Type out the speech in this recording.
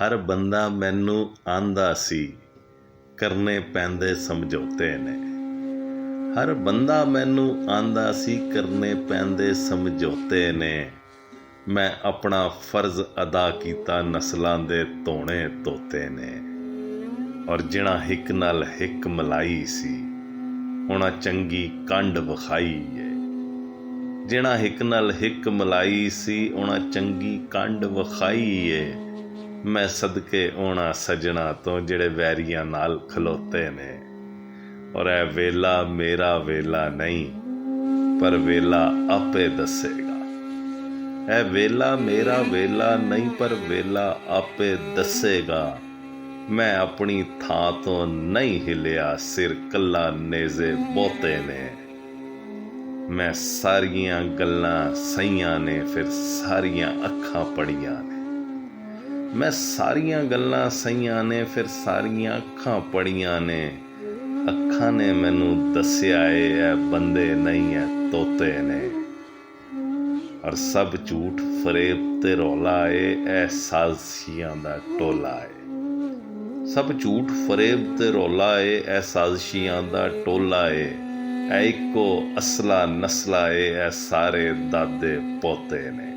ਹਰ ਬੰਦਾ ਮੈਨੂੰ ਆਂਦਾ ਸੀ, ਕਰਨੇ ਪੈਂਦੇ ਸਮਝੌਤੇ ਨੇ। ਹਰ ਬੰਦਾ ਮੈਨੂੰ ਆਂਦਾ ਸੀ, ਕਰਨੇ ਪੈਂਦੇ ਸਮਝੌਤੇ ਨੇ। ਮੈਂ ਆਪਣਾ ਫਰਜ਼ ਅਦਾ ਕੀਤਾ, ਨਸਲਾਂ ਦੇ ਧੋਣੇ ਧੋਤੇ ਨੇ। ਔਰ ਜਿਣਾ ਹਿੱਕ ਨਾਲ ਹਿੱਕ ਮਿਲਾਈ ਸੀ, ਉਹਨਾਂ ਚੰਗੀ ਕੰਡ ਵਿਖਾਈ ਏ। ਜਿਣਾ ਹਿੱਕ ਨਾਲ ਹਿੱਕ ਮਿਲਾਈ ਸੀ, ਉਹਨਾਂ ਚੰਗੀ ਕੰਡ ਵਿਖਾਈ ਏ। ਮੈਂ ਸਦਕੇ ਉਹਨਾਂ ਸੱਜਣਾ ਤੋਂ ਜਿਹੜੇ ਵੈਰੀਆਂ ਨਾਲ ਖਲੋਤੇ ਨੇ। ਔਰ ਇਹ ਵੇਲਾ ਮੇਰਾ ਵੇਲਾ ਨਹੀਂ, ਪਰ ਵੇਲਾ ਆਪੇ ਦੱਸੇਗਾ। ਇਹ ਵੇਲਾ ਮੇਰਾ ਵੇਲਾ ਨਹੀਂ, ਪਰ ਵੇਲਾ ਆਪੇ ਦੱਸੇਗਾ। ਮੈਂ ਆਪਣੀ ਥਾਂ ਤੋਂ ਨਹੀਂ ਹਿਲਿਆ, ਸਿਰ ਕੱਲਾ ਨੇਜ਼ੇ ਬਹੁਤੇ ਨੇ। ਮੈਂ ਸਾਰੀਆਂ ਗੱਲਾਂ ਸਹੀਆਂ ਨੇ, ਫਿਰ ਸਾਰੀਆਂ ਅੱਖਾਂ ਪੜੀਆਂ ਨੇ। ਮੈਂ ਸਾਰੀਆਂ ਗੱਲਾਂ ਸਹੀਆਂ ਨੇ, ਫਿਰ ਸਾਰੀਆਂ ਅੱਖਾਂ ਪੜੀਆਂ ਨੇ। ਅੱਖਾਂ ਨੇ ਮੈਨੂੰ ਦੱਸਿਆ ਏ, ਇਹ ਬੰਦੇ ਨਹੀਂ ਹੈ ਤੋਤੇ ਨੇ। ਔਰ ਸਭ ਝੂਠ ਫਰੇਬ ਤੇ ਰੌਲਾ ਏ, ਇਹ ਸਾਜ਼ਿਸ਼ੀਆਂ ਦਾ ਟੋਲਾ ਏ। ਸਭ ਝੂਠ ਫਰੇਬ ਤੇ ਰੌਲਾ ਏ, ਇਹ ਸਾਜ਼ਿਸ਼ੀਆਂ ਦਾ ਟੋਲਾ ਏ। ਇਹ ਇੱਕੋ ਅਸਲਾ ਨਸਲਾ ਏ, ਇਹ ਸਾਰੇ ਦਾਦੇ ਪੋਤੇ ਨੇ।